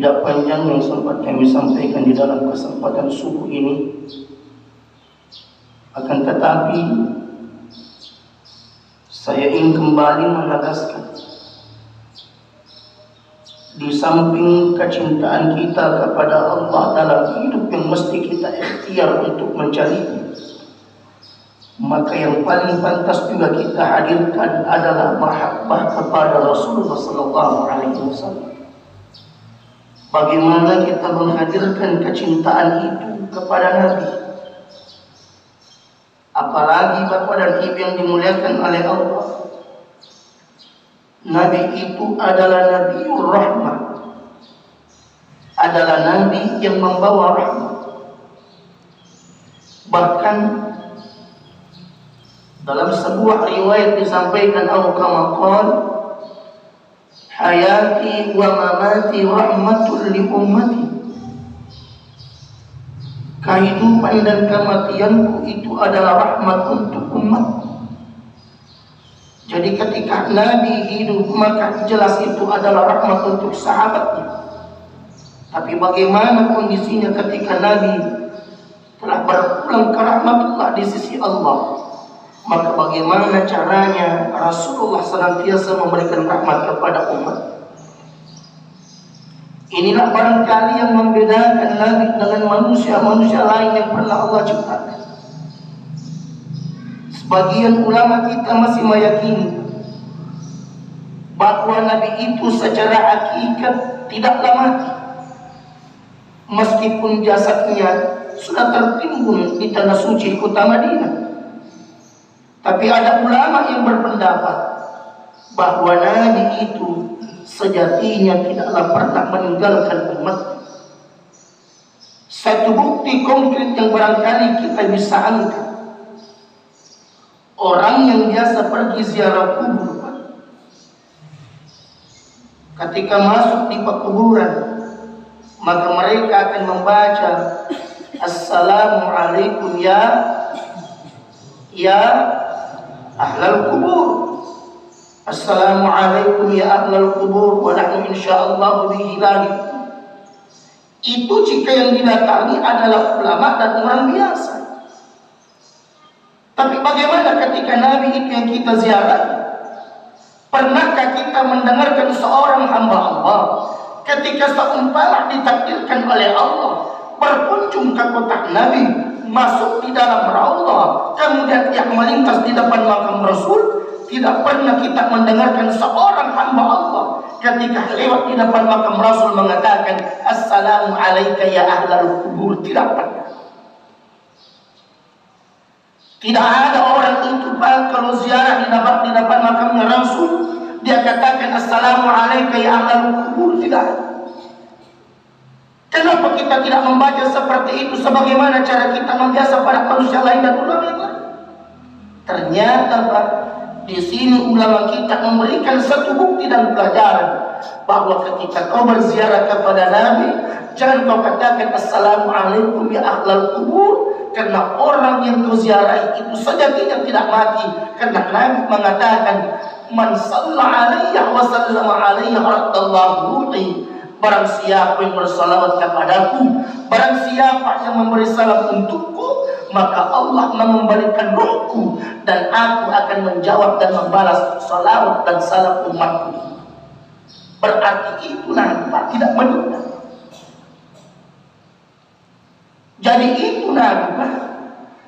Tidak panjang yang sempat kami sampaikan di dalam kesempatan subuh ini. Akan tetapi saya ingin kembali menegaskan, di samping kecintaan kita kepada Allah dalam hidup yang mesti kita ikhtiar untuk mencarinya, maka yang paling pantas juga kita hadirkan adalah mahabbah kepada Rasulullah SAW. Bagaimana kita menghadirkan kecintaan itu kepada Nabi? Apalagi Bapak dan Ibu yang dimuliakan oleh Allah, Nabi itu adalah Nabiur Rahmah, adalah Nabi yang membawa rahmat. Bahkan dalam sebuah riwayat disampaikan al-Qamakal, hayati wa mamati rahmatul li ummati. Kehidupan dan kematianku itu adalah rahmat untuk umat. Jadi ketika Nabi hidup, maka jelas itu adalah rahmat untuk sahabatnya. Tapi bagaimana kondisinya ketika Nabi telah berpulang ke rahmatullah di sisi Allah? Maka bagaimana caranya Rasulullah senantiasa memberikan rahmat kepada umat? Inilah barangkali yang membedakan Nabi dengan manusia-manusia lain yang pernah Allah ciptakan. Sebagian ulama kita masih meyakini bahwa Nabi itu secara hakikat tidaklah mati, meskipun jasadnya sudah tertimbun di tanah suci kota Madinah. Tapi ada ulama yang berpendapat bahwa Nabi itu sejatinya tidaklah pernah meninggalkan umat. Satu bukti konkret yang barangkali kita bisa angkat, orang yang biasa pergi ziarah kubur, ketika masuk di pekuburan, maka mereka akan membaca Assalamualaikum ya ahlal kubur, Assalamualaikum ya ahlal kubur wa nahnu insyaallah bihi lahir. Itu jika yang didatangi adalah ulama dan orang biasa. Tapi bagaimana ketika Nabi itu yang kita ziarah? Pernahkah kita mendengarkan seorang hamba Allah ketika seumpama ditakdirkan oleh Allah berkunjung ke kota Nabi, masuk di dalam raudhah, kemudian ia melintas di depan makam Rasul? Tidak pernah kita mendengarkan seorang hamba Allah ketika lewat di depan makam Rasul mengatakan Assalamu alayka ya ahlal kubur. Tidak pernah. Tidak ada orang itu kalau ziarah di depan makamnya Rasul, dia katakan Assalamu alayka ya ahlal kubur. Tidak ada. Kenapa kita tidak membaca seperti itu sebagaimana cara kita membiasa para manusia lain dan ulama yang lain? Ternyata Pak, di sini ulama kita memberikan satu bukti dan pelajaran bahwa ketika kau berziarah kepada Nabi, jangan kau katakan Assalamualaikum ya ahlal kubur, karena orang yang kau ziarahi itu sejatinya tidak mati. Karena Nabi mengatakan man shalla alayya wa sallama alayya radallahu ruhi. Barang siapa yang bersalawat kepadaku, barang siapa yang memberi salam untukku, maka Allah mengembalikan ruhku dan aku akan menjawab dan membalas salawat dan salam umatku. Berarti itu Nabi tidak meninggal. Jadi itu Nabi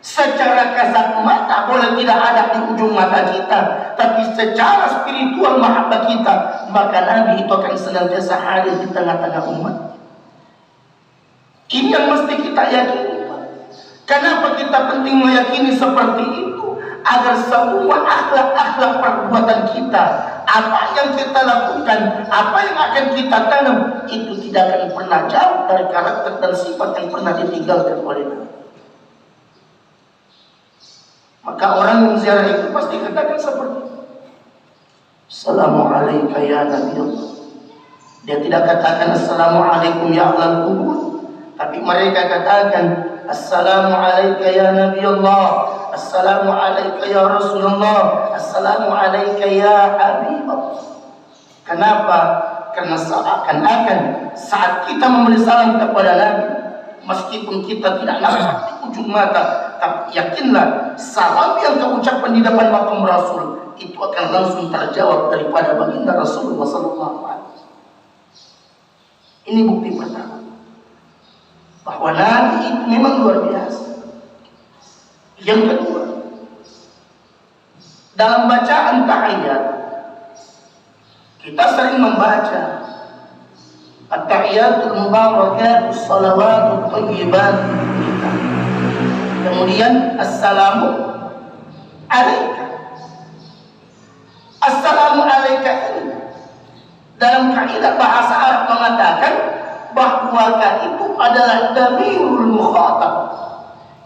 secara kasat mata boleh tidak ada di ujung mata kita, tapi secara spiritual mahabbah kita, maka Nabi itu akan senantiasa hadir di tengah-tengah umat. Ini yang mesti kita yakini. Kenapa kita penting meyakini seperti itu? Agar semua akhlak-akhlak perbuatan kita, apa yang kita lakukan, apa yang akan kita tanam, itu tidak akan pernah jauh dari karakter dan sifat yang pernah ditinggalkan oleh Nabi. Maka orang yang ziarah itu pasti katakan seperti itu. Assalamualaikum ya Nabi Allah. Dia tidak katakan Assalamualaikum ya ahlal kubur, tapi mereka katakan Assalamualaikum ya Nabi Allah, Assalamualaikum ya Rasulullah, Assalamualaikum ya Habib Allah. Kenapa? Karena seakan-akan saat kita memberi salam kepada Nabi, meskipun kita tidak nampak di ujung mata, tapi yakinlah salam yang kau ucapkan di depan makam Rasul itu akan langsung terjawab daripada baginda Rasulullah SAW. Ini bukti pertama bahwa Nabi itu memang luar biasa. Yang kedua, dalam bacaan tahiyat kita sering membaca at-tahiyatul mubarakatus salawatut thayyibat. Kemudian assalamu alaika. Assalamu alaika ini dalam kaidah bahasa Arab mengatakan bahwa itu adalah dhamirul mukhatab,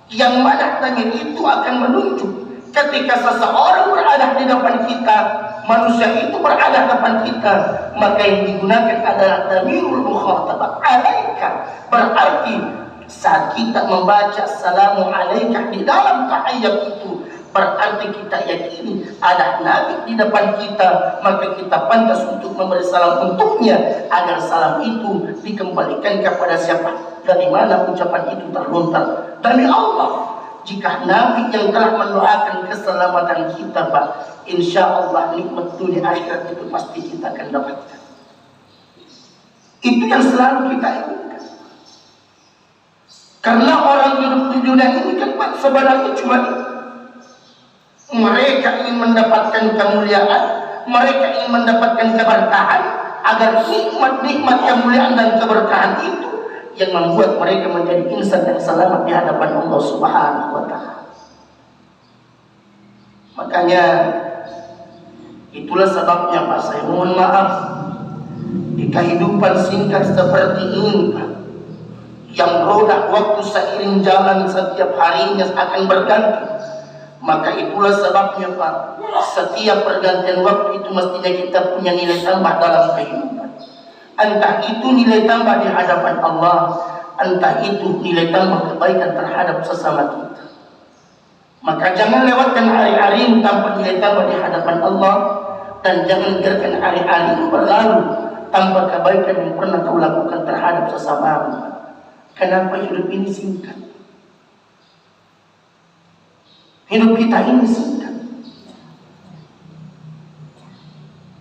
yang mana damir itu akan menunjuk ketika seseorang berada di depan kita, manusia itu berada di depan kita, maka yang digunakan adalah dhamirul mukhatab alaika. Berarti saat kita membaca assalamu alaika di dalam tahiyat itu, berarti kita yakini ada Nabi di depan kita, maka kita pantas untuk memberi salam untuknya agar salam itu dikembalikan kepada siapa, dari mana ucapan itu terlontar, dari Allah. Jika Nabi yang telah mendoakan keselamatan kita, Pak, insya Allah nikmat dunia akhirat itu pasti kita akan dapatkan. Itu yang selalu kita inginkan. Karena orang hidup di dunia ini kan, Pak, sebenarnya cuma itu. Mereka ingin mendapatkan kemuliaan, mereka ingin mendapatkan keberkahan, agar nikmat-nikmat kemuliaan dan keberkahan itu yang membuat mereka menjadi insan yang selamat di hadapan Allah Subhanahu wa Ta'ala. Makanya itulah sebabnya, Pak, saya mohon maaf di kehidupan singkat seperti ini, Pak, yang roda waktu seiring jalan setiap harinya akan berganti. Maka itulah sebabnya, Pak, setiap pergantian waktu itu mestinya kita punya nilai tambah dalam kehidupan. Entah itu nilai tambah di hadapan Allah, entah itu nilai tambah kebaikan terhadap sesama kita. Maka jangan lewatkan hari-hari tanpa nilai tambah di hadapan Allah, dan jangan biarkan hari-hari berlalu tanpa kebaikan yang pernah kau lakukan terhadap sesamamu. Kenapa hidup ini singkat? Hidup kita ini singkat.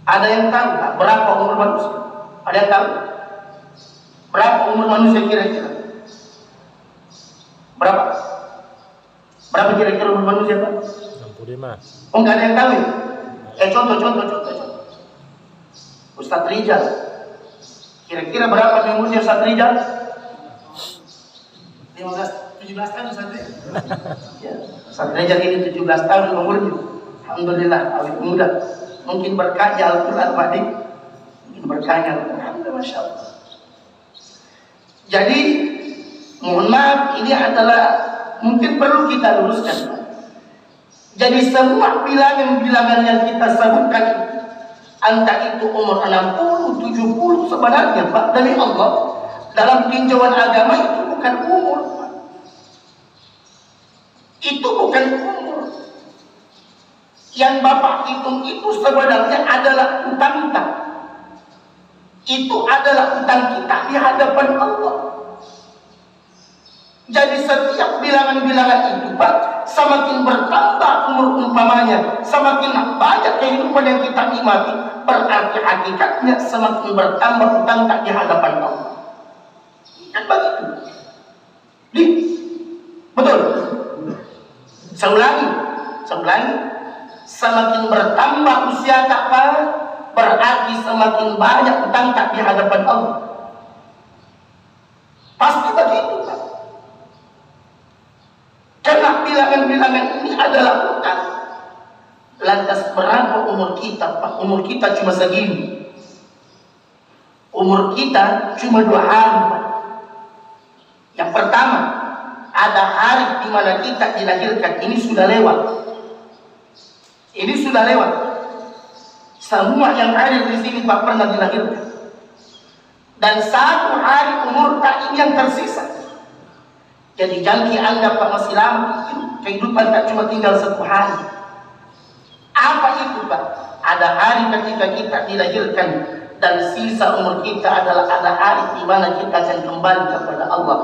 Ada yang tahu tak berapa umur manusia? Ada yang tahu? Berapa umur manusia kira-kira? Berapa? Berapa kira-kira umur manusia, Pak? 65. Oh, enggak ada yang tahu ya? Contoh. Ustaz Rijal. Kira-kira berapa umurnya Ustaz Rijal? 17 tahun Ustaz. Ya, Ustaz Rijal ini 17 tahun umurnya. Alhamdulillah, awet muda. Mungkin berkahnya Al-Quran, Pak Dik. Berkahnya Alhamdulillah, Masya Allah. Jadi mohon maaf, ini adalah mungkin perlu kita luruskan. Jadi semua bilangan-bilangan yang kita sebutkan, entah itu umur 60, 70, sebenarnya, Pak, dari Allah dalam tinjauan agama itu bukan umur, Pak. Itu bukan umur. Yang Bapak hitung itu sebenarnya adalah utang kita. Itu adalah utang kita di hadapan Allah. Jadi setiap bilangan-bilangan itu, Pak, semakin bertambah umur umpamanya, semakin banyak kehidupan yang kita nikmati, berarti hakikatnya semakin bertambah utang tak di hadapan Allah. Kan begitu? Betul? Saya ulangi. Semakin bertambah usia tak, Pak, berarti semakin banyak utang tak di hadapan Allah. Pasti begitu, Pak. Karena bilangan-bilangan ini adalah utang. Lantas berapa umur kita, Pak? Umur kita cuma segini. Umur kita cuma 2 hari, Pak. Yang pertama, ada hari di mana kita dilahirkan. Ini sudah lewat. Semua yang ada di sini, Pak, pernah dilahirkan. Dan 1 hari umur tak ini yang tersisa. Jadi jangan dianggap, Pak, masih lama. Kehidupan tak cuma tinggal 1 hari. Apa itu, Pak? Ada hari ketika kita dilahirkan dan sisa umur kita adalah ada hari di mana kita akan kembali kepada Allah.